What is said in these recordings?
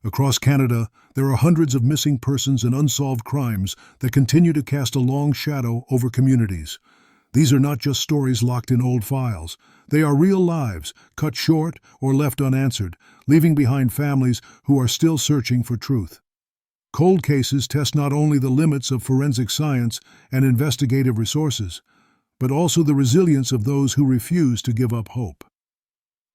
Across Canada, there are hundreds of missing persons and unsolved crimes that continue to cast a long shadow over communities. These are not just stories locked in old files. They are real lives, cut short or left unanswered, leaving behind families who are still searching for truth. Cold cases test not only the limits of forensic science and investigative resources, but also the resilience of those who refuse to give up hope.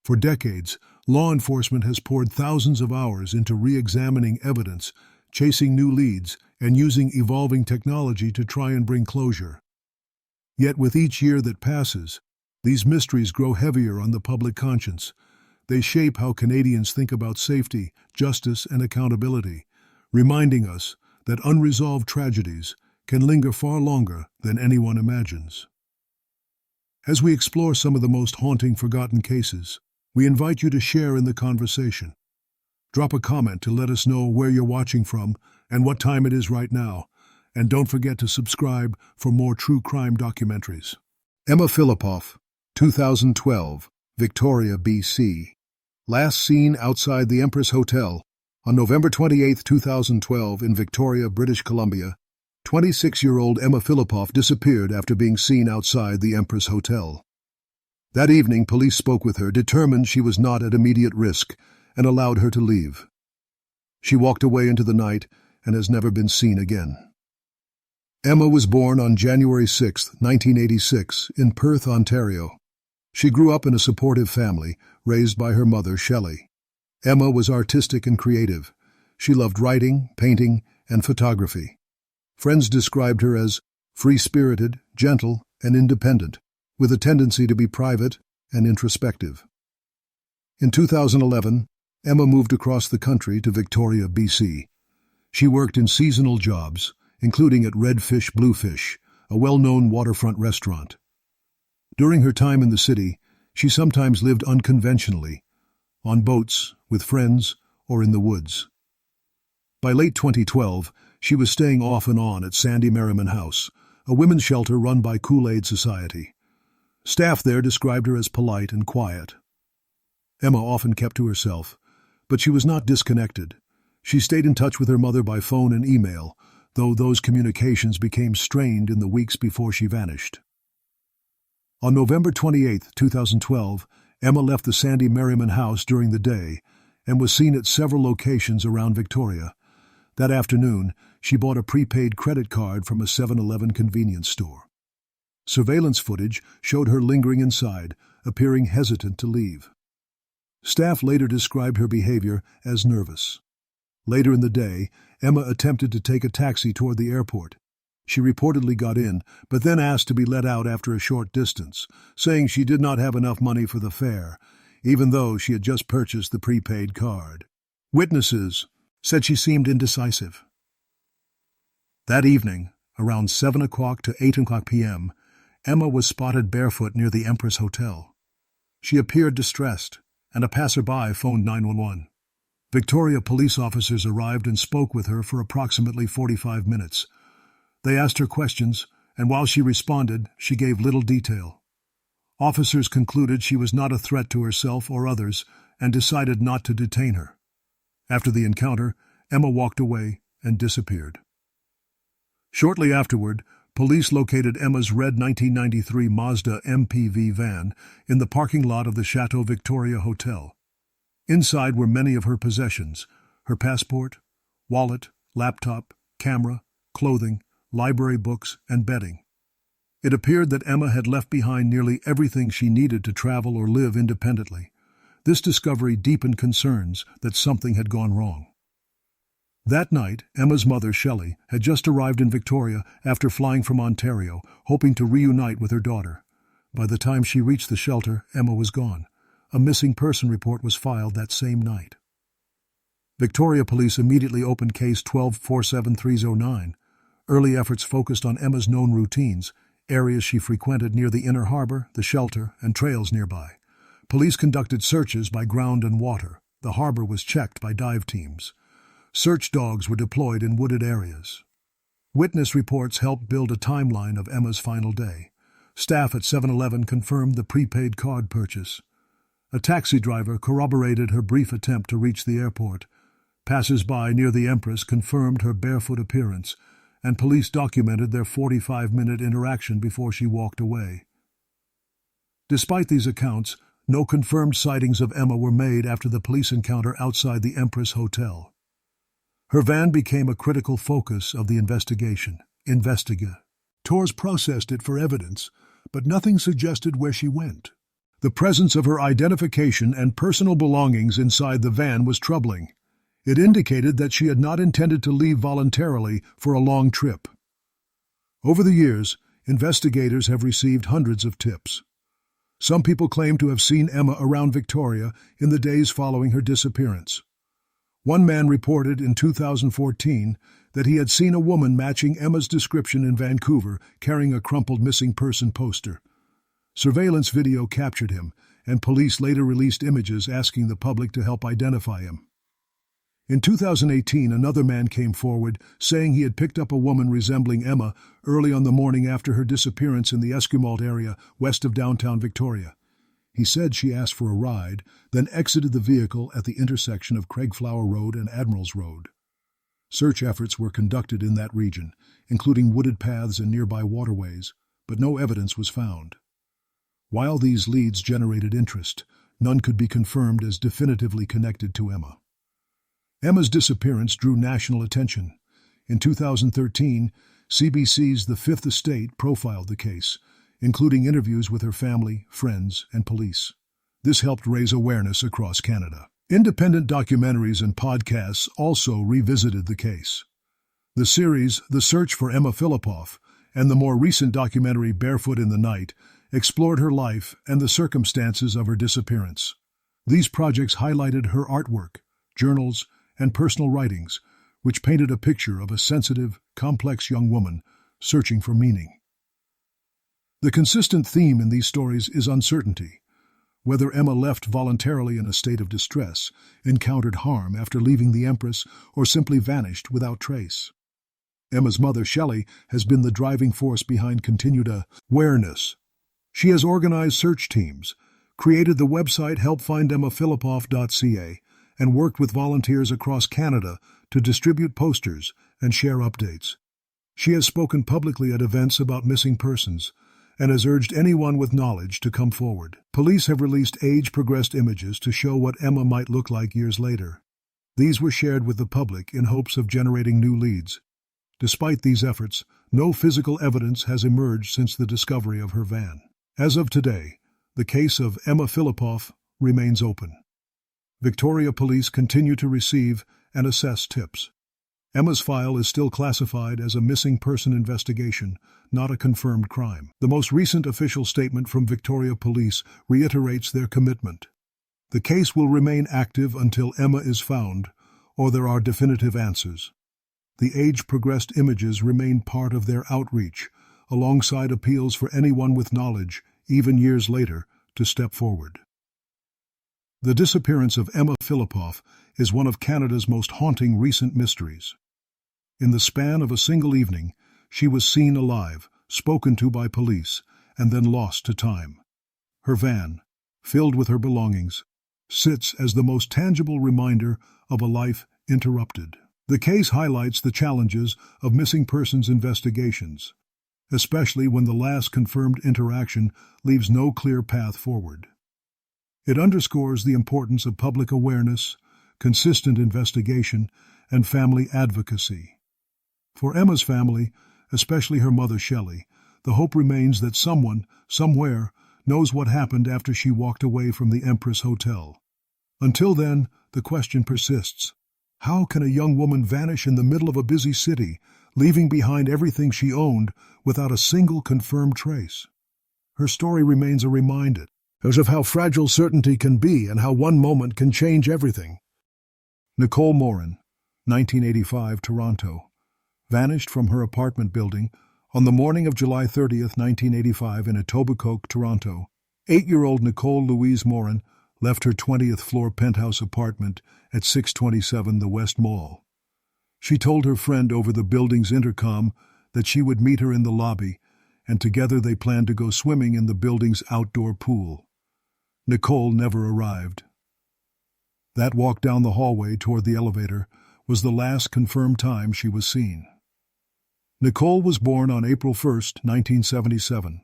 For decades, law enforcement has poured thousands of hours into re-examining evidence, chasing new leads, and using evolving technology to try and bring closure. Yet with each year that passes, these mysteries grow heavier on the public conscience. They shape how Canadians think about safety, justice, and accountability, reminding us that unresolved tragedies can linger far longer than anyone imagines. As we explore some of the most haunting forgotten cases, we invite you to share in the conversation. Drop a comment to let us know where you're watching from and what time it is right now. And don't forget to subscribe for more true crime documentaries. Emma Filipoff, 2012, Victoria, BC. Last seen outside the Empress Hotel on November 28, 2012 in Victoria, British Columbia. 26-year-old Emma Filipoff disappeared after being seen outside the Empress Hotel. That evening, police spoke with her, determined she was not at immediate risk, and allowed her to leave. She walked away into the night and has never been seen again. Emma was born on January 6, 1986, in Perth, Ontario. She grew up in a supportive family, raised by her mother, Shelley. Emma was artistic and creative. She loved writing, painting, and photography. Friends described her as free-spirited, gentle, and independent, with a tendency to be private and introspective. In 2011, Emma moved across the country to Victoria, BC. She worked in seasonal jobs, including at Red Fish Bluefish, a well-known waterfront restaurant. During her time in the city, she sometimes lived unconventionally, on boats, with friends, or in the woods. By late 2012, she was staying off and on at Sandy Merriman House, a women's shelter run by Kool-Aid Society. Staff there described her as polite and quiet. Emma often kept to herself, but she was not disconnected. She stayed in touch with her mother by phone and email, though those communications became strained in the weeks before she vanished. On November 28, 2012, Emma left the Sandy Merriman house during the day and was seen at several locations around Victoria. That afternoon, she bought a prepaid credit card from a 7-Eleven convenience store. Surveillance footage showed her lingering inside, appearing hesitant to leave. Staff later described her behavior as nervous. Later in the day, Emma attempted to take a taxi toward the airport. She reportedly got in, but then asked to be let out after a short distance, saying she did not have enough money for the fare, even though she had just purchased the prepaid card. Witnesses said she seemed indecisive. That evening, around 7 o'clock to 8 o'clock p.m., Emma was spotted barefoot near the Empress Hotel. She appeared distressed, and a passerby phoned 911. Victoria police officers arrived and spoke with her for approximately 45 minutes. They asked her questions, and while she responded, she gave little detail. Officers concluded she was not a threat to herself or others and decided not to detain her. After the encounter, Emma walked away and disappeared. Shortly afterward, police located Emma's red 1993 Mazda MPV van in the parking lot of the Chateau Victoria Hotel. Inside were many of her possessions: her passport, wallet, laptop, camera, clothing, library books, and bedding. It appeared that Emma had left behind nearly everything she needed to travel or live independently. This discovery deepened concerns that something had gone wrong. That night, Emma's mother, Shelley, had just arrived in Victoria after flying from Ontario, hoping to reunite with her daughter. By the time she reached the shelter, Emma was gone. A missing person report was filed that same night. Victoria Police immediately opened Case 12-47309. Early efforts focused on Emma's known routines, areas she frequented near the inner harbor, the shelter, and trails nearby. Police conducted searches by ground and water. The harbor was checked by dive teams. Search dogs were deployed in wooded areas. Witness reports helped build a timeline of Emma's final day. Staff at 7-Eleven confirmed the prepaid card purchase. A taxi driver corroborated her brief attempt to reach the airport. Passers-by near the Empress confirmed her barefoot appearance, and police documented their 45-minute interaction before she walked away. Despite these accounts, no confirmed sightings of Emma were made after the police encounter outside the Empress Hotel. Her van became a critical focus of the investigation. Investigators processed it for evidence, but nothing suggested where she went. The presence of her identification and personal belongings inside the van was troubling. It indicated that she had not intended to leave voluntarily for a long trip. Over the years, investigators have received hundreds of tips. Some people claim to have seen Emma around Victoria in the days following her disappearance. One man reported in 2014 that he had seen a woman matching Emma's description in Vancouver carrying a crumpled missing person poster. Surveillance video captured him, and police later released images asking the public to help identify him. In 2018, another man came forward saying he had picked up a woman resembling Emma early on the morning after her disappearance in the Esquimalt area west of downtown Victoria. He said she asked for a ride, then exited the vehicle at the intersection of Craigflower Road and Admirals Road. Search efforts were conducted in that region, including wooded paths and nearby waterways, but no evidence was found. While these leads generated interest, none could be confirmed as definitively connected to Emma. Emma's disappearance drew national attention. In 2013, CBC's The Fifth Estate profiled the case, including interviews with her family, friends, and police. This helped raise awareness across Canada. Independent documentaries and podcasts also revisited the case. The series The Search for Emma Filipoff and the more recent documentary Barefoot in the Night explored her life and the circumstances of her disappearance. These projects highlighted her artwork, journals, and personal writings, which painted a picture of a sensitive, complex young woman searching for meaning. The consistent theme in these stories is uncertainty. Whether Emma left voluntarily in a state of distress, encountered harm after leaving the Empress, or simply vanished without trace. Emma's mother, Shelley, has been the driving force behind continued awareness. She has organized search teams, created the website helpfindemmaFilipoff.ca, and worked with volunteers across Canada to distribute posters and share updates. She has spoken publicly at events about missing persons and has urged anyone with knowledge to come forward. Police have released age-progressed images to show what Emma might look like years later. These were shared with the public in hopes of generating new leads. Despite these efforts, no physical evidence has emerged since the discovery of her van. As of today, the case of Emma Filipoff remains open. Victoria Police continue to receive and assess tips. Emma's file is still classified as a missing person investigation, not a confirmed crime. The most recent official statement from Victoria Police reiterates their commitment. The case will remain active until Emma is found, or there are definitive answers. The age-progressed images remain part of their outreach, alongside appeals for anyone with knowledge, even years later, to step forward. The disappearance of Emma Filipoff is one of Canada's most haunting recent mysteries. In the span of a single evening, she was seen alive, spoken to by police, and then lost to time. Her van, filled with her belongings, sits as the most tangible reminder of a life interrupted. The case highlights the challenges of missing persons investigations, especially when the last confirmed interaction leaves no clear path forward. It underscores the importance of public awareness, consistent investigation, and family advocacy. For Emma's family, especially her mother Shelley, the hope remains that someone, somewhere, knows what happened after she walked away from the Empress Hotel. Until then, the question persists. How can a young woman vanish in the middle of a busy city, leaving behind everything she owned without a single confirmed trace? Her story remains a reminder of how fragile certainty can be and how one moment can change everything. Nicole Morin, 1985, Toronto, vanished from her apartment building on the morning of July 30, 1985 in Etobicoke, Toronto. 8-year-old Nicole Louise Morin left her 20th floor penthouse apartment at 627 the West Mall. She told her friend over the building's intercom that she would meet her in the lobby, and together they planned to go swimming in the building's outdoor pool. Nicole never arrived. That walk down the hallway toward the elevator was the last confirmed time she was seen. Nicole was born on April 1, 1977.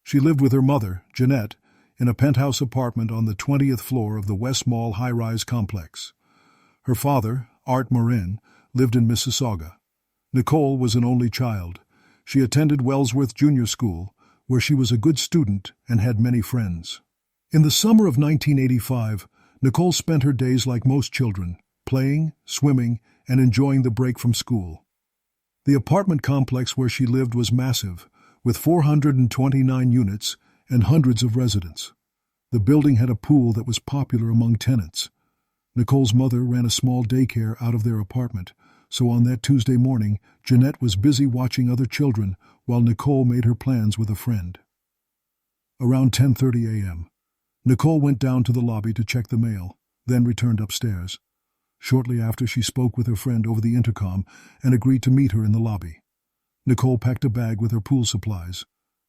She lived with her mother, Jeanette, in a penthouse apartment on the 20th floor of the West Mall high-rise complex. Her father, Art Morin, lived in Mississauga. Nicole was an only child. She attended Wellsworth Junior School, where she was a good student and had many friends. In the summer of 1985, Nicole spent her days like most children, playing, swimming, and enjoying the break from school. The apartment complex where she lived was massive, with 429 units and hundreds of residents. The building had a pool that was popular among tenants. Nicole's mother ran a small daycare out of their apartment, so on that Tuesday morning, Jeanette was busy watching other children while Nicole made her plans with a friend. Around 10:30 a.m., Nicole went down to the lobby to check the mail, then returned upstairs. Shortly after, she spoke with her friend over the intercom and agreed to meet her in the lobby. Nicole packed a bag with her pool supplies,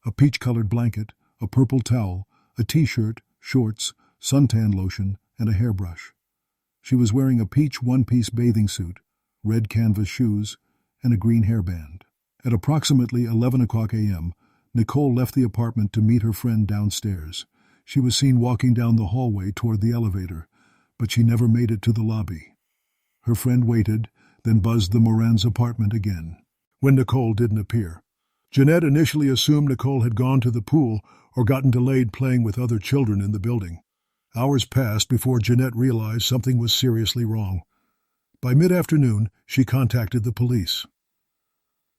a peach-colored blanket, a purple towel, a t-shirt, shorts, suntan lotion, and a hairbrush. She was wearing a peach one-piece bathing suit, red canvas shoes, and a green hairband. At approximately 11 o'clock a.m., Nicole left the apartment to meet her friend downstairs. She was seen walking down the hallway toward the elevator, but she never made it to the lobby. Her friend waited, then buzzed the Morin's apartment again. When Nicole didn't appear, Jeanette initially assumed Nicole had gone to the pool or gotten delayed playing with other children in the building. Hours passed before Jeanette realized something was seriously wrong. By mid-afternoon, she contacted the police.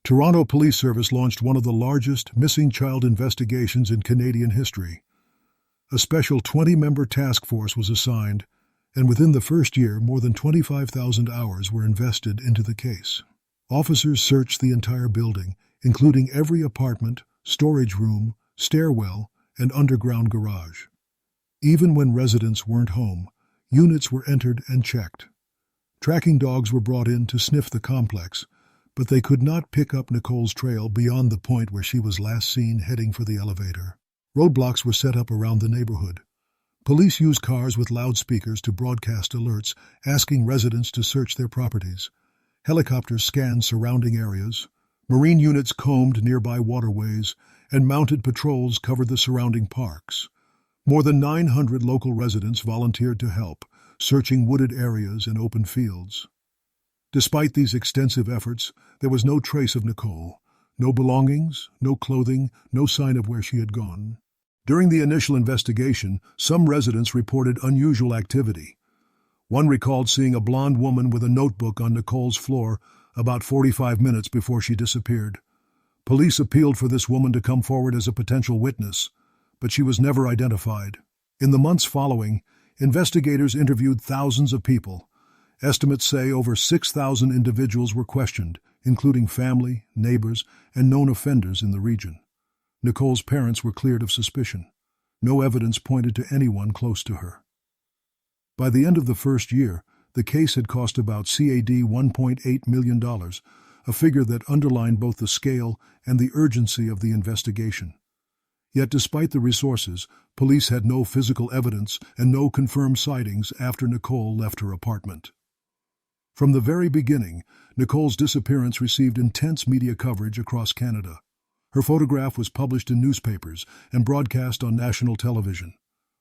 Toronto Police Service launched one of the largest missing child investigations in Canadian history. A special 20-member task force was assigned, and within the first year, more than 25,000 hours were invested into the case. Officers searched the entire building, including every apartment, storage room, stairwell, and underground garage. Even when residents weren't home, units were entered and checked. Tracking dogs were brought in to sniff the complex, but they could not pick up Nicole's trail beyond the point where she was last seen heading for the elevator. Roadblocks were set up around the neighborhood. Police used cars with loudspeakers to broadcast alerts, asking residents to search their properties. Helicopters scanned surrounding areas. Marine units combed nearby waterways, and mounted patrols covered the surrounding parks. More than 900 local residents volunteered to help, searching wooded areas and open fields. Despite these extensive efforts, there was no trace of Nicole. No belongings, no clothing, no sign of where she had gone. During the initial investigation, some residents reported unusual activity. One recalled seeing a blonde woman with a notebook on Nicole's floor about 45 minutes before she disappeared. Police appealed for this woman to come forward as a potential witness, but she was never identified. In the months following, investigators interviewed thousands of people. Estimates say over 6,000 individuals were questioned, including family, neighbors, and known offenders in the region. Nicole's parents were cleared of suspicion. No evidence pointed to anyone close to her. By the end of the first year, the case had cost about CAD $1.8 million, a figure that underlined both the scale and the urgency of the investigation. Yet despite the resources, police had no physical evidence and no confirmed sightings after Nicole left her apartment. From the very beginning, Nicole's disappearance received intense media coverage across Canada. Her photograph was published in newspapers and broadcast on national television.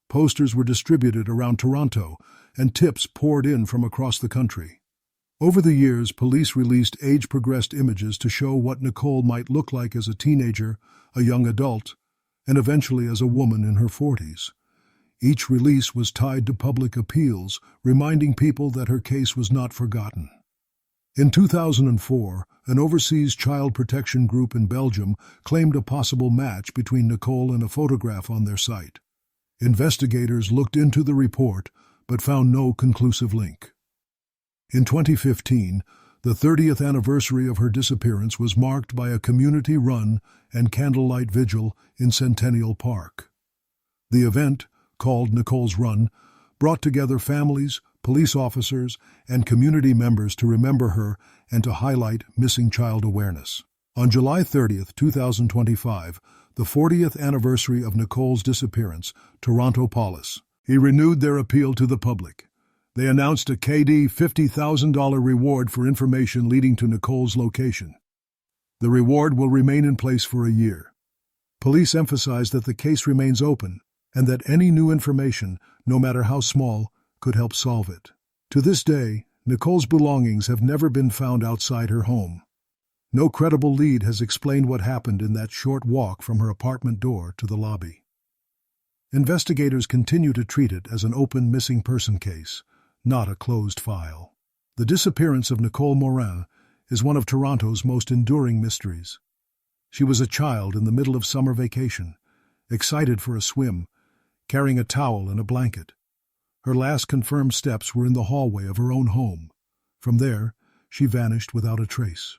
Posters were distributed around Toronto, and tips poured in from across the country. Over the years, police released age-progressed images to show what Nicole might look like as a teenager, a young adult, and eventually as a woman in her 40s. Each release was tied to public appeals, reminding people that her case was not forgotten. In 2004, an overseas child protection group in Belgium claimed a possible match between Nicole and a photograph on their site. Investigators looked into the report, but found no conclusive link. In 2015, the 30th anniversary of her disappearance was marked by a community-run and candlelight vigil in Centennial Park. The event, called Nicole's Run, brought together families, police officers, and community members to remember her and to highlight missing child awareness. On July 30, 2025, the 40th anniversary of Nicole's disappearance, Toronto Police renewed their appeal to the public. They announced a KD $50,000 reward for information leading to Nicole's location. The reward will remain in place for a year. Police emphasized that the case remains open and that any new information, no matter how small, could help solve it. To this day, Nicole's belongings have never been found outside her home. No credible lead has explained what happened in that short walk from her apartment door to the lobby. Investigators continue to treat it as an open missing person case, not a closed file. The disappearance of Nicole Morin is one of Toronto's most enduring mysteries. She was a child in the middle of summer vacation, excited for a swim, carrying a towel and a blanket. Her last confirmed steps were in the hallway of her own home. From there, she vanished without a trace.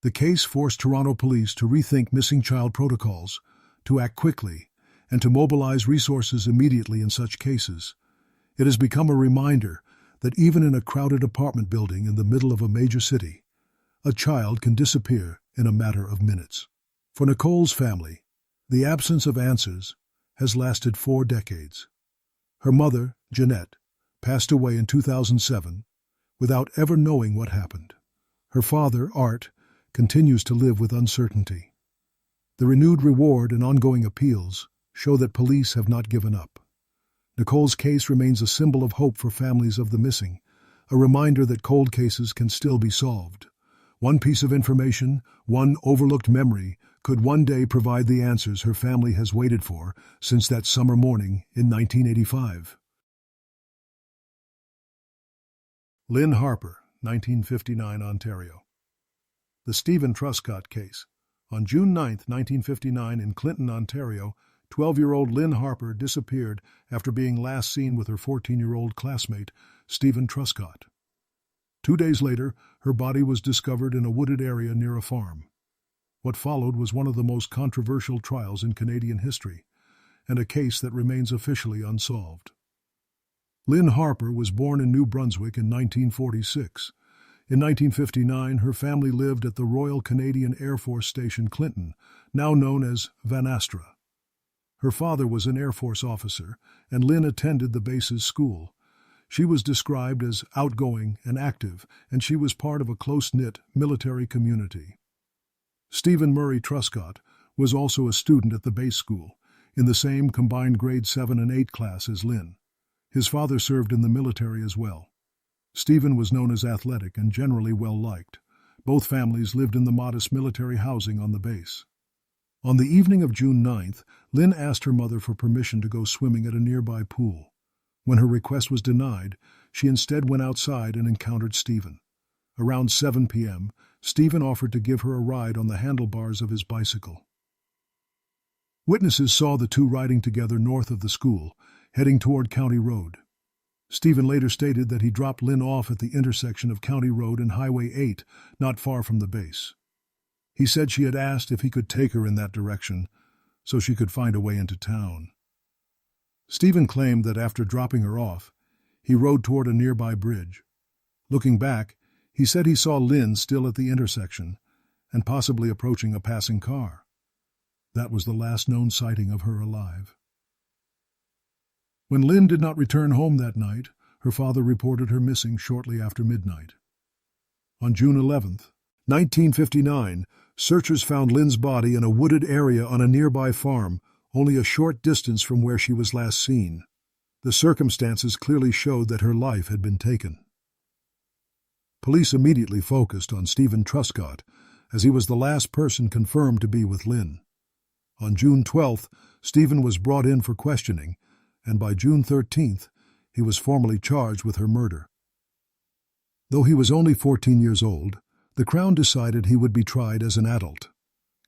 The case forced Toronto police to rethink missing child protocols, to act quickly, and to mobilize resources immediately in such cases. It has become a reminder that even in a crowded apartment building in the middle of a major city, a child can disappear in a matter of minutes. For Nicole's family, the absence of answers has lasted 4 decades. Her mother, Jeanette, passed away in 2007 without ever knowing what happened. Her father, Art, continues to live with uncertainty. The renewed reward and ongoing appeals show that police have not given up. Nicole's case remains a symbol of hope for families of the missing, a reminder that cold cases can still be solved. One piece of information, one overlooked memory, could one day provide the answers her family has waited for since that summer morning in 1985. Lynne Harper, 1959, Ontario. The Steven Truscott case. On June 9, 1959, in Clinton, Ontario, 12-year-old Lynne Harper disappeared after being last seen with her 14-year-old classmate, Steven Truscott. 2 days later, her body was discovered in a wooded area near a farm. What followed was one of the most controversial trials in Canadian history, and a case that remains officially unsolved. Lynne Harper was born in New Brunswick in 1946. In 1959, her family lived at the Royal Canadian Air Force Station Clinton, now known as Van Astra. Her father was an Air Force officer, and Lynne attended the base's school. She was described as outgoing and active, and she was part of a close-knit military community. Steven Murray Truscott was also a student at the base school, in the same combined grade 7 and 8 class as Lynne. His father served in the military as well. Steven was known as athletic and generally well-liked. Both families lived in the modest military housing on the base. On the evening of June 9th, Lynne asked her mother for permission to go swimming at a nearby pool. When her request was denied, she instead went outside and encountered Steven. Around 7 p.m., Steven offered to give her a ride on the handlebars of his bicycle. Witnesses saw the two riding together north of the school, heading toward County Road. Steven later stated that he dropped Lynne off at the intersection of County Road and Highway 8, not far from the base. He said she had asked if he could take her in that direction so she could find a way into town. Steven claimed that after dropping her off, he rode toward a nearby bridge. Looking back, he said he saw Lynne still at the intersection and possibly approaching a passing car. That was the last known sighting of her alive. When Lynne did not return home that night, her father reported her missing shortly after midnight. On June 11th, 1959, searchers found Lynne's body in a wooded area on a nearby farm, only a short distance from where she was last seen. The circumstances clearly showed that her life had been taken. Police immediately focused on Steven Truscott, as he was the last person confirmed to be with Lynne. On June 12th, Steven was brought in for questioning, and by June 13th, he was formally charged with her murder. Though he was only 14 years old, the Crown decided he would be tried as an adult.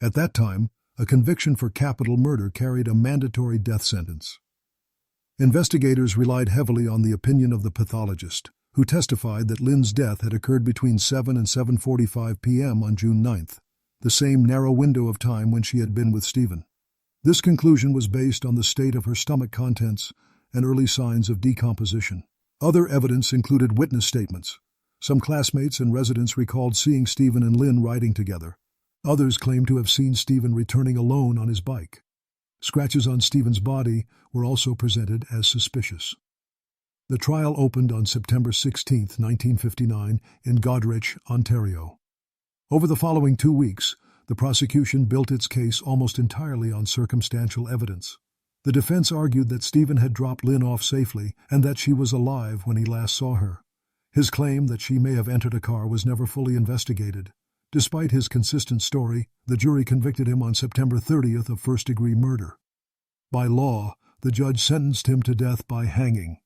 At that time, a conviction for capital murder carried a mandatory death sentence. Investigators relied heavily on the opinion of the pathologist, who testified that Lynne's death had occurred between 7 and 7:45 p.m. on June 9th, the same narrow window of time when she had been with Steven. This conclusion was based on the state of her stomach contents and early signs of decomposition. Other evidence included witness statements. Some classmates and residents recalled seeing Steven and Lynne riding together. Others claimed to have seen Steven returning alone on his bike. Scratches on Steven's body were also presented as suspicious. The trial opened on September 16, 1959, in Goderich, Ontario. Over the following 2 weeks, the prosecution built its case almost entirely on circumstantial evidence. The defense argued that Steven had dropped Lynne off safely and that she was alive when he last saw her. His claim that she may have entered a car was never fully investigated. Despite his consistent story, the jury convicted him on September 30th of first-degree murder. By law, the judge sentenced him to death by hanging.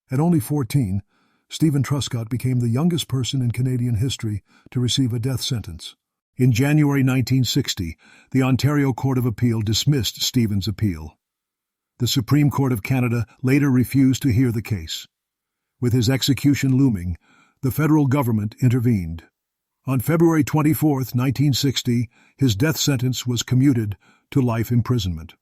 At only 14, Steven Truscott became the youngest person in Canadian history to receive a death sentence. In January 1960, the Ontario Court of Appeal dismissed Steven's appeal. The Supreme Court of Canada later refused to hear the case. With his execution looming, the federal government intervened. On February 24, 1960, his death sentence was commuted to life imprisonment.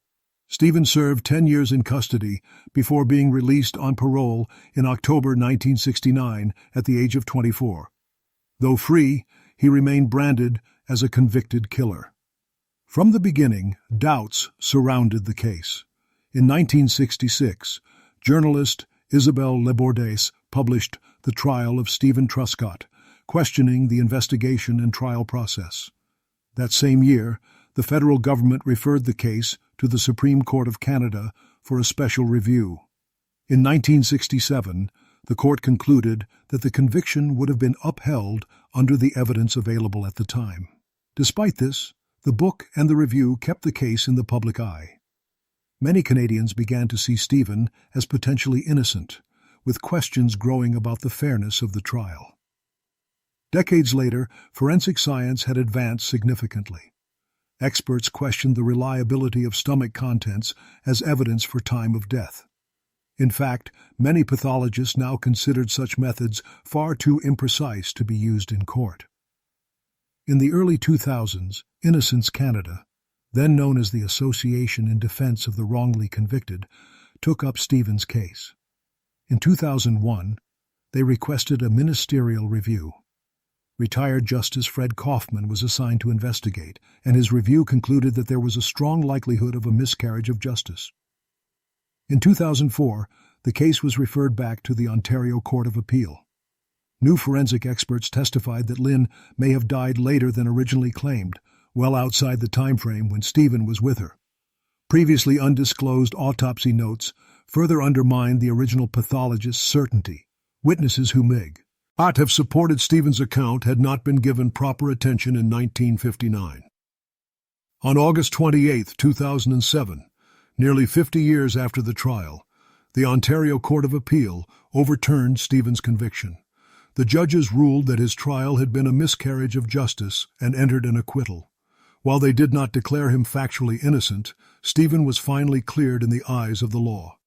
Steven served 10 years in custody before being released on parole in October 1969 at the age of 24. Though free, he remained branded as a convicted killer. From the beginning, doubts surrounded the case. In 1966, journalist Isabelle Lebordace published The Trial of Steven Truscott, questioning the investigation and trial process. That same year, the federal government referred the case to the Supreme Court of Canada for a special review. In 1967, the court concluded that the conviction would have been upheld under the evidence available at the time. Despite this, the book and the review kept the case in the public eye. Many Canadians began to see Steven as potentially innocent, with questions growing about the fairness of the trial. Decades later, forensic science had advanced significantly. Experts questioned the reliability of stomach contents as evidence for time of death. In fact, many pathologists now considered such methods far too imprecise to be used in court. In the early 2000s, Innocence Canada, then known as the Association in Defense of the Wrongly Convicted, took up Steven's case. In 2001, they requested a ministerial review. Retired Justice Fred Kaufman was assigned to investigate, and his review concluded that there was a strong likelihood of a miscarriage of justice. In 2004, the case was referred back to the Ontario Court of Appeal. New forensic experts testified that Lynne may have died later than originally claimed, well outside the time frame when Steven was with her. Previously undisclosed autopsy notes further undermined the original pathologist's certainty. Witnesses who have supported Steven's account had not been given proper attention in 1959. On August 28, 2007, nearly 50 years after the trial, the Ontario Court of Appeal overturned Steven's conviction. The judges ruled that his trial had been a miscarriage of justice and entered an acquittal. While they did not declare him factually innocent, Steven was finally cleared in the eyes of the law.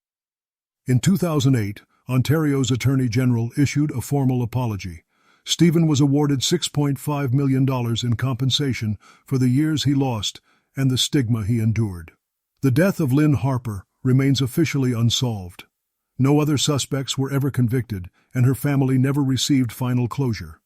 In 2008, Ontario's Attorney General issued a formal apology. Steven was awarded $6.5 million in compensation for the years he lost and the stigma he endured. The death of Lynne Harper remains officially unsolved. No other suspects were ever convicted, and her family never received final closure.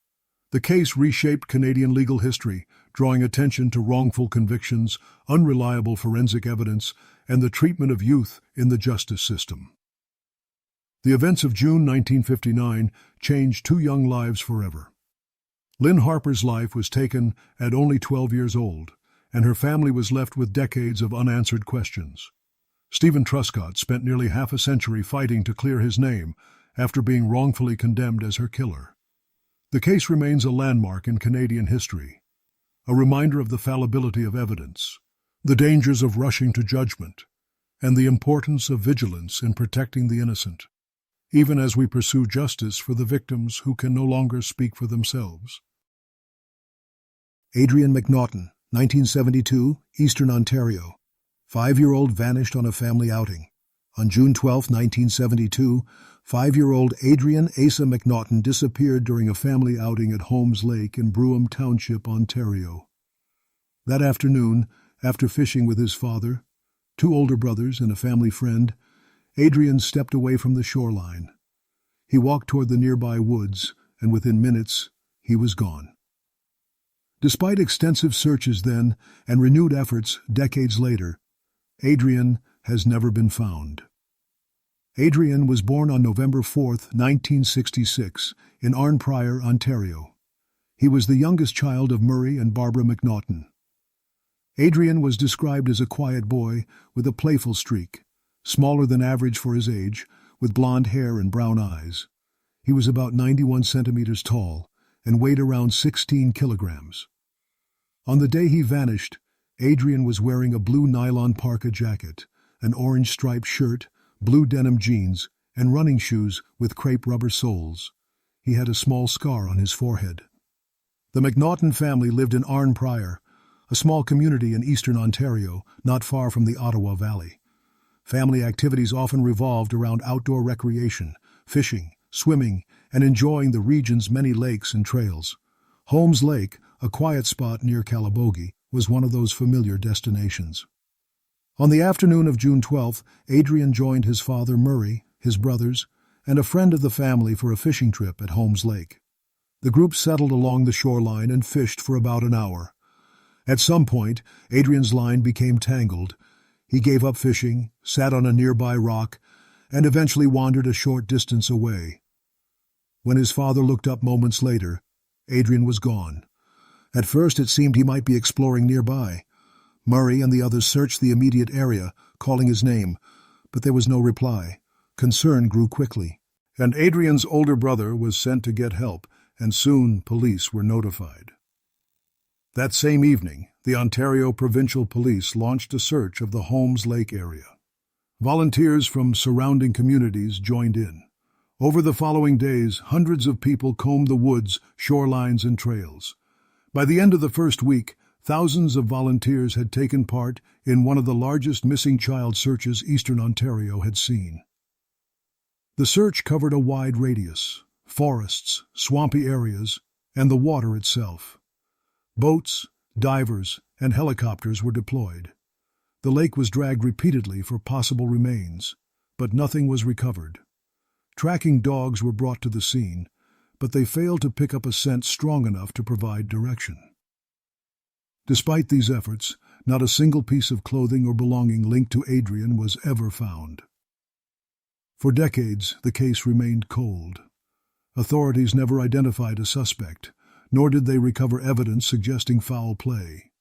The case reshaped Canadian legal history, drawing attention to wrongful convictions, unreliable forensic evidence, and the treatment of youth in the justice system. The events of June 1959 changed 2 young lives forever. Lynne Harper's life was taken at only 12 years old, and her family was left with decades of unanswered questions. Steven Truscott spent nearly half a century fighting to clear his name after being wrongfully condemned as her killer. The case remains a landmark in Canadian history, a reminder of the fallibility of evidence, the dangers of rushing to judgment, and the importance of vigilance in protecting the innocent, even as we pursue justice for the victims who can no longer speak for themselves. Adrien McNaughton, 1972, Eastern Ontario. 5-year-old vanished on a family outing. On June 12, 1972, 5-year-old Adrien Asa McNaughton disappeared during a family outing at Holmes Lake in Brougham Township, Ontario. That afternoon, after fishing with his father, 2 older brothers, and a family friend, Adrien stepped away from the shoreline. He walked toward the nearby woods, and within minutes, he was gone. Despite extensive searches then and renewed efforts decades later, Adrien has never been found. Adrien was born on November 4, 1966, in Arnprior, Ontario. He was the youngest child of Murray and Barbara McNaughton. Adrien was described as a quiet boy with a playful streak, smaller than average for his age, with blonde hair and brown eyes. He was about 91 centimeters tall and weighed around 16 kilograms. On the day he vanished, Adrien was wearing a blue nylon parka jacket, an orange striped shirt, blue denim jeans, and running shoes with crepe rubber soles. He had a small scar on his forehead. The McNaughton family lived in Arnprior, a small community in eastern Ontario, not far from the Ottawa Valley. Family activities often revolved around outdoor recreation, fishing, swimming, and enjoying the region's many lakes and trails. Holmes Lake, a quiet spot near Calabogie, was one of those familiar destinations. On the afternoon of June 12th, Adrien joined his father Murray, his brothers, and a friend of the family for a fishing trip at Holmes Lake. The group settled along the shoreline and fished for about an hour. At some point, Adrien's line became tangled. He gave up fishing, sat on a nearby rock, and eventually wandered a short distance away. When his father looked up moments later, Adrien was gone. At first it seemed he might be exploring nearby. Murray and the others searched the immediate area, calling his name, but there was no reply. Concern grew quickly, and Adrien's older brother was sent to get help, and soon police were notified. That same evening, the Ontario Provincial Police launched a search of the Holmes Lake area. Volunteers from surrounding communities joined in. Over the following days, hundreds of people combed the woods, shorelines, and trails. By the end of the first week, thousands of volunteers had taken part in one of the largest missing child searches eastern Ontario had seen. The search covered a wide radius: forests, swampy areas, and the water itself. Boats, divers, and helicopters were deployed. The lake was dragged repeatedly for possible remains, but nothing was recovered. Tracking dogs were brought to the scene, but they failed to pick up a scent strong enough to provide direction. Despite these efforts, not a single piece of clothing or belonging linked to Adrien was ever found. For decades, the case remained cold. Authorities never identified a suspect, nor did they recover evidence suggesting foul play.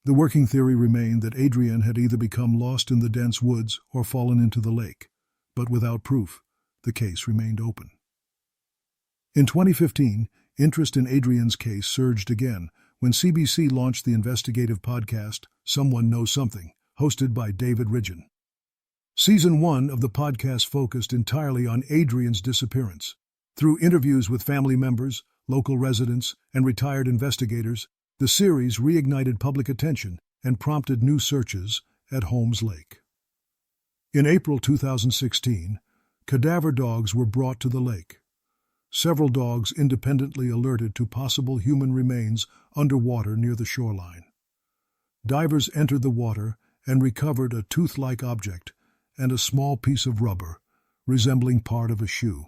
The working theory remained that Adrien had either become lost in the dense woods or fallen into the lake, but without proof, the case remained open. In 2015, interest in Adrien's case surged again when CBC launched the investigative podcast Someone Knows Something, hosted by David Ridgen. Season 1 of the podcast focused entirely on Adrien's disappearance. Through interviews with family members, local residents, and retired investigators, the series reignited public attention and prompted new searches at Holmes Lake. In April 2016, cadaver dogs were brought to the lake. Several dogs independently alerted to possible human remains underwater near the shoreline. Divers entered the water and recovered a tooth-like object and a small piece of rubber, resembling part of a shoe.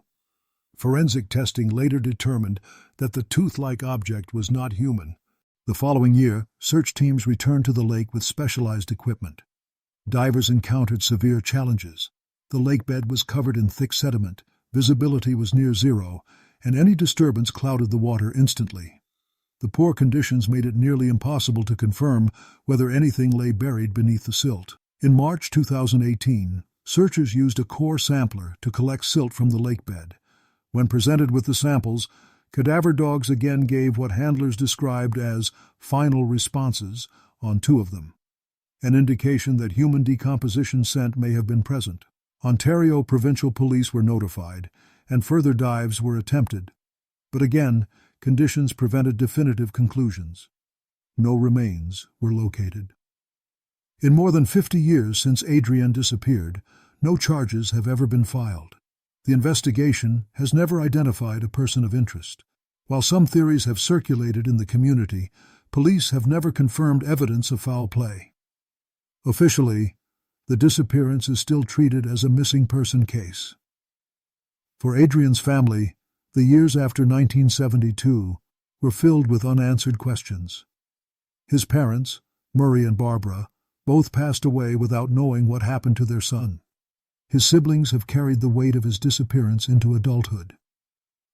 Forensic testing later determined that the tooth-like object was not human. The following year, search teams returned to the lake with specialized equipment. Divers encountered severe challenges. The lake bed was covered in thick sediment, visibility was near zero, and any disturbance clouded the water instantly. The poor conditions made it nearly impossible to confirm whether anything lay buried beneath the silt. In March 2018, searchers used a core sampler to collect silt from the lake bed. When presented with the samples, cadaver dogs again gave what handlers described as final responses on 2 of them, an indication that human decomposition scent may have been present. Ontario Provincial Police were notified, and further dives were attempted. But again, conditions prevented definitive conclusions. No remains were located. In more than 50 years since Adrien disappeared, no charges have ever been filed. The investigation has never identified a person of interest. While some theories have circulated in the community, police have never confirmed evidence of foul play. Officially, the disappearance is still treated as a missing person case. For Adrien's family, the years after 1972 were filled with unanswered questions. His parents, Murray and Barbara, both passed away without knowing what happened to their son. His siblings have carried the weight of his disappearance into adulthood.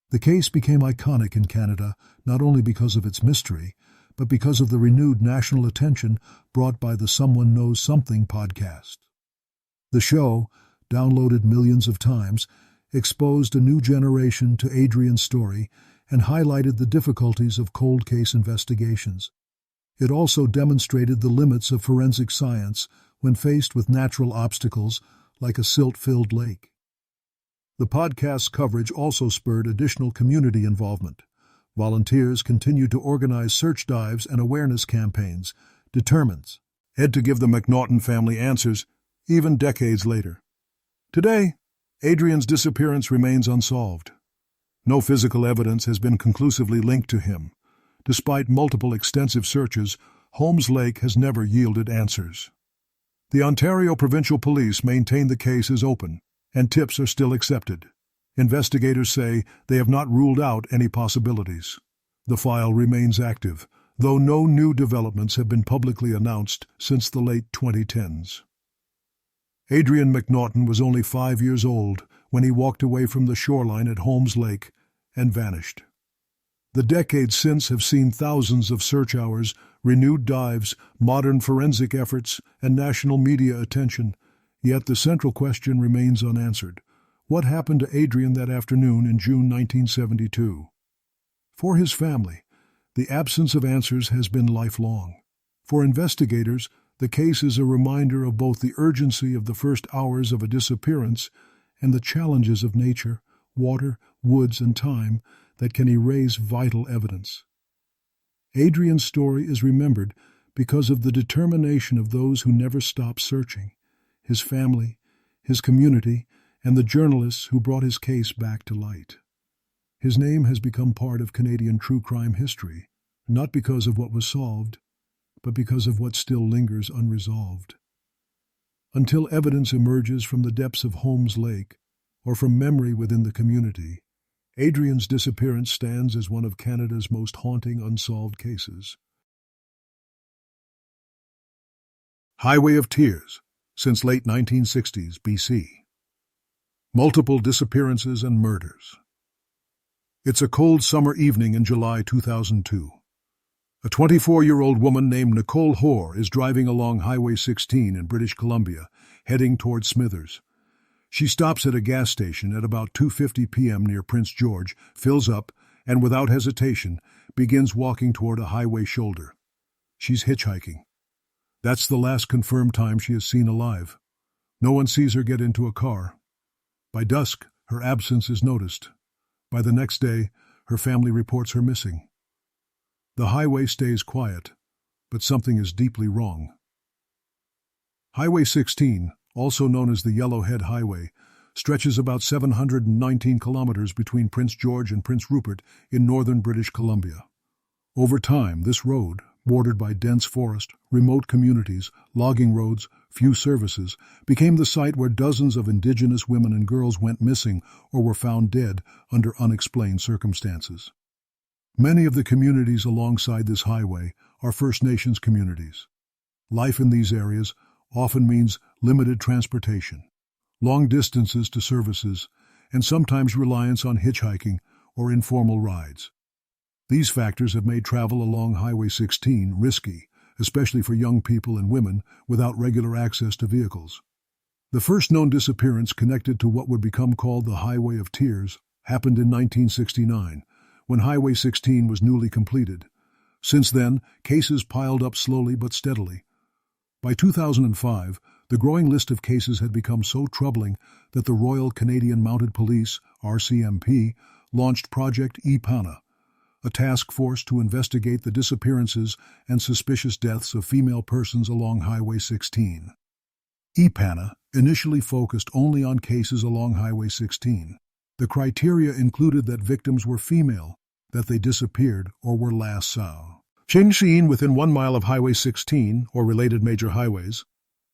The case became iconic in Canada not only because of its mystery, but because of the renewed national attention brought by the Someone Knows Something podcast. The show, downloaded millions of times, exposed a new generation to Adrien's story and highlighted the difficulties of cold case investigations. It also demonstrated the limits of forensic science when faced with natural obstacles like a silt-filled lake. The podcast's coverage also spurred additional community involvement. Volunteers continued to organize search dives and awareness campaigns, determined to give the McNaughton family answers, even decades later. Today, Adrien's disappearance remains unsolved. No physical evidence has been conclusively linked to him. Despite multiple extensive searches, Holmes Lake has never yielded answers. The Ontario Provincial Police maintain the case is open, and tips are still accepted. Investigators say they have not ruled out any possibilities. The file remains active, though no new developments have been publicly announced since the late 2010s. Adrien McNaughton was only 5 years old when he walked away from the shoreline at Holmes Lake and vanished. The decades since have seen thousands of search hours, renewed dives, modern forensic efforts, and national media attention. Yet the central question remains unanswered. What happened to Adrien that afternoon in June 1972? For his family, the absence of answers has been lifelong. For investigators, the case is a reminder of both the urgency of the first hours of a disappearance and the challenges of nature, water, woods, and time that can erase vital evidence. Adrien's story is remembered because of the determination of those who never stopped searching, his family, his community, and the journalists who brought his case back to light. His name has become part of Canadian true crime history, not because of what was solved, but because of what still lingers unresolved. Until evidence emerges from the depths of Holmes Lake, or from memory within the community, Adrien's disappearance stands as one of Canada's most haunting unsolved cases. Highway of Tears, since late 1960s BC. Multiple disappearances and murders. It's a cold summer evening in July 2002. A 24-year-old woman named Nicole Hoare is driving along Highway 16 in British Columbia, heading toward Smithers. She stops at a gas station at about 2:50 p.m. near Prince George, fills up, and without hesitation, begins walking toward a highway shoulder. She's hitchhiking. That's the last confirmed time she is seen alive. No one sees her get into a car. By dusk, her absence is noticed. By the next day, her family reports her missing. The highway stays quiet, but something is deeply wrong. Highway 16, also known as the Yellowhead Highway, stretches about 719 kilometers between Prince George and Prince Rupert in northern British Columbia. Over time, this road, bordered by dense forest, remote communities, logging roads, few services, became the site where dozens of Indigenous women and girls went missing or were found dead under unexplained circumstances. Many of the communities alongside this highway are First Nations communities. Life in these areas often means limited transportation, long distances to services, and sometimes reliance on hitchhiking or informal rides. These factors have made travel along Highway 16 risky, especially for young people and women without regular access to vehicles. The first known disappearance connected to what would become called the Highway of Tears happened in 1969, when Highway 16 was newly completed. Since then, cases piled up slowly but steadily. By 2005, the growing list of cases had become so troubling that the Royal Canadian Mounted Police, RCMP, launched Project EPANA, a task force to investigate the disappearances and suspicious deaths of female persons along Highway 16. EPANA initially focused only on cases along Highway 16. The criteria included that victims were female, that they disappeared or were last seen within 1 mile of Highway 16 or related major highways,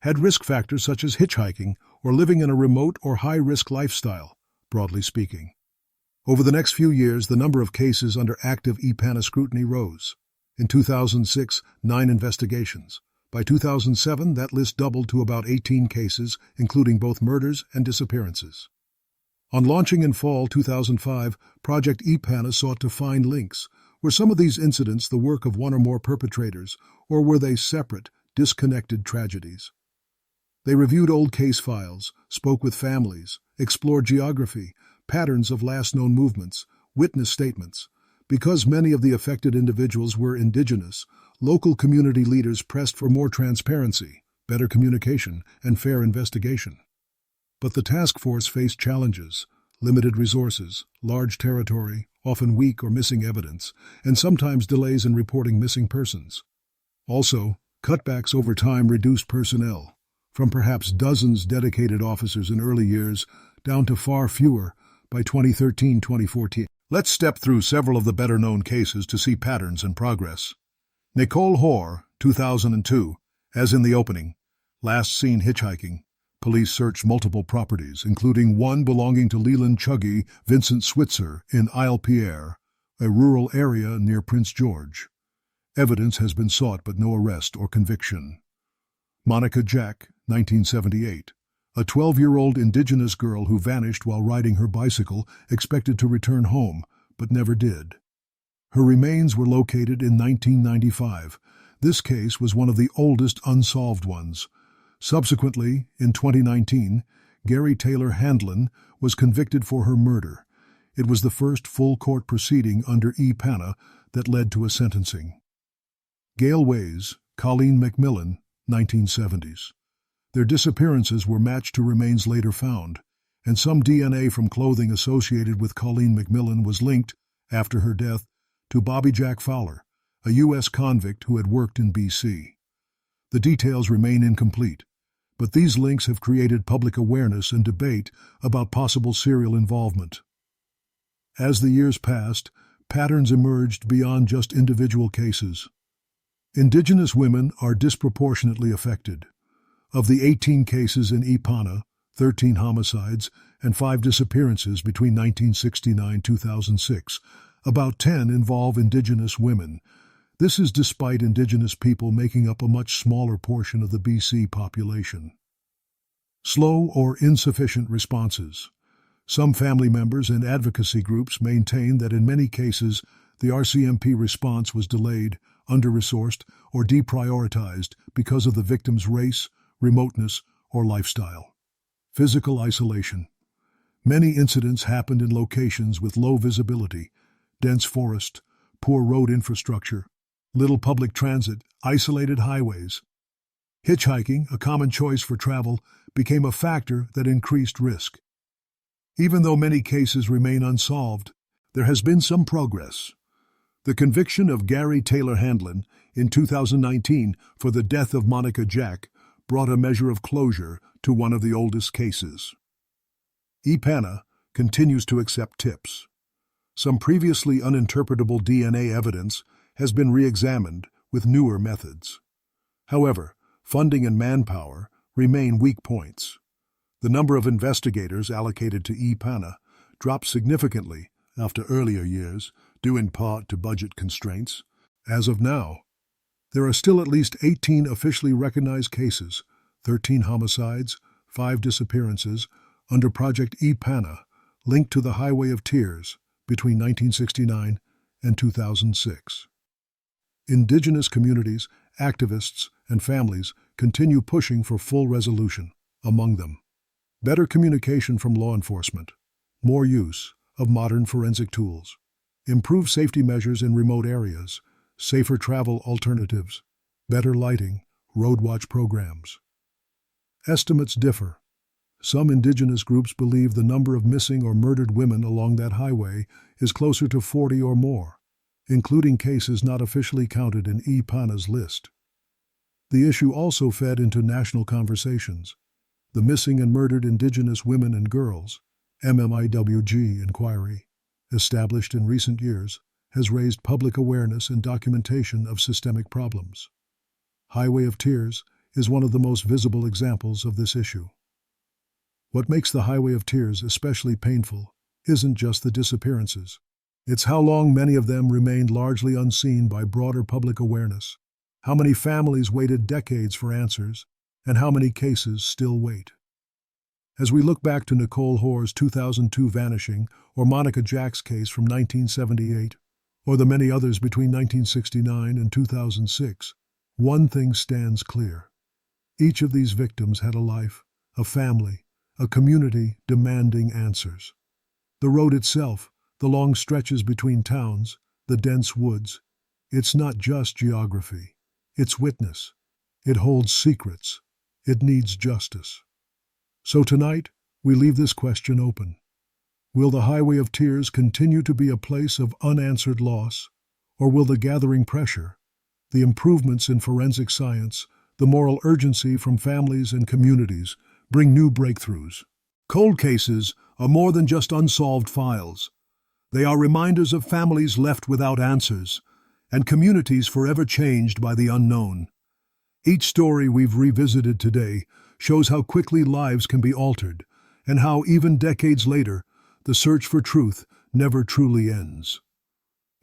had risk factors such as hitchhiking or living in a remote or high-risk lifestyle, broadly speaking. Over the next few years, the number of cases under active EPANA scrutiny rose. In 2006, 9 investigations. By 2007, that list doubled to about 18 cases, including both murders and disappearances. On launching in fall 2005, Project EPANA sought to find links. Were some of these incidents the work of one or more perpetrators, or were they separate, disconnected tragedies? They reviewed old case files, spoke with families, explored geography, patterns of last known movements, witness statements. Because many of the affected individuals were indigenous, local community leaders pressed for more transparency, better communication, and fair investigation. But the task force faced challenges: limited resources, large territory, often weak or missing evidence, and sometimes delays in reporting missing persons. Also, cutbacks over time reduced personnel, from perhaps dozens dedicated officers in early years down to far fewer by 2013-2014. Let's step through several of the better-known cases to see patterns and progress. Nicole Hoare, 2002, as in the opening, last seen hitchhiking. Police searched multiple properties, including one belonging to Leland Chuggy Vincent Switzer in Isle Pierre, a rural area near Prince George. Evidence has been sought but no arrest or conviction. Monica Jack, 1978. A 12-year-old indigenous girl who vanished while riding her bicycle, expected to return home, but never did. Her remains were located in 1995. This case was one of the oldest unsolved ones. Subsequently, in 2019, Gary Taylor Handlin was convicted for her murder. It was the first full court proceeding under EPANA that led to a sentencing. Gail Ways, Colleen McMillan, 1970s. Their disappearances were matched to remains later found, and some DNA from clothing associated with Colleen McMillan was linked, after her death, to Bobby Jack Fowler, a U.S. convict who had worked in B.C. The details remain incomplete, but these links have created public awareness and debate about possible serial involvement. As the years passed, patterns emerged beyond just individual cases. Indigenous women are disproportionately affected. Of the 18 cases in EPANA, 13 homicides, and 5 disappearances between 1969-2006, about 10 involve indigenous women. This is despite indigenous people making up a much smaller portion of the BC population. Slow or insufficient responses. Some family members and advocacy groups maintain that in many cases the RCMP response was delayed, under-resourced, or deprioritized because of the victim's race, remoteness, or lifestyle. Physical isolation. Many incidents happened in locations with low visibility, dense forest, poor road infrastructure, little public transit, isolated highways. Hitchhiking, a common choice for travel, became a factor that increased risk. Even though many cases remain unsolved, there has been some progress. The conviction of Gary Taylor Handlin in 2019 for the death of Monica Jack brought a measure of closure to one of the oldest cases. EPANA continues to accept tips. Some previously uninterpretable DNA evidence has been re-examined with newer methods. However, funding and manpower remain weak points. The number of investigators allocated to EPANA dropped significantly after earlier years, due in part to budget constraints. As of now, there are still at least 18 officially recognized cases, 13 homicides, 5 disappearances, under Project EPANA, linked to the Highway of Tears between 1969 and 2006. Indigenous communities, activists, and families continue pushing for full resolution. Among them, better communication from law enforcement, more use of modern forensic tools, improved safety measures in remote areas, safer travel alternatives, better lighting, road watch programs. Estimates differ. Some indigenous groups believe the number of missing or murdered women along that highway is closer to 40 or more, including cases not officially counted in EPANA's list. The issue also fed into national conversations. The Missing and Murdered Indigenous Women and Girls, MMIWG inquiry, established in recent years, has raised public awareness and documentation of systemic problems. Highway of Tears is one of the most visible examples of this issue. What makes the Highway of Tears especially painful isn't just the disappearances. It's how long many of them remained largely unseen by broader public awareness, how many families waited decades for answers, and how many cases still wait. As we look back to Nicole Hoare's 2002 vanishing, or Monica Jack's case from 1978, or the many others between 1969 and 2006, one thing stands clear. Each of these victims had a life, a family, a community demanding answers. The road itself, the long stretches between towns, the dense woods, it's not just geography, it's witness. It holds secrets. It needs justice. So tonight, we leave this question open. Will the Highway of Tears continue to be a place of unanswered loss, or will the gathering pressure, the improvements in forensic science, the moral urgency from families and communities bring new breakthroughs? Cold cases are more than just unsolved files. They are reminders of families left without answers and communities forever changed by the unknown. Each story we've revisited today shows how quickly lives can be altered and how, even decades later, the search for truth never truly ends.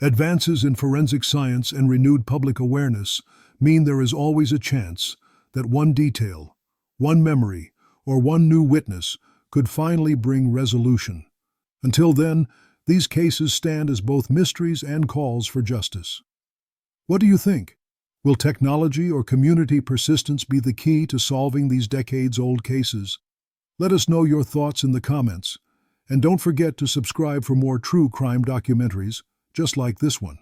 Advances in forensic science and renewed public awareness mean there is always a chance that one detail, one memory, or one new witness could finally bring resolution. Until then, these cases stand as both mysteries and calls for justice. What do you think? Will technology or community persistence be the key to solving these decades-old cases? Let us know your thoughts in the comments. And don't forget to subscribe for more true crime documentaries, just like this one.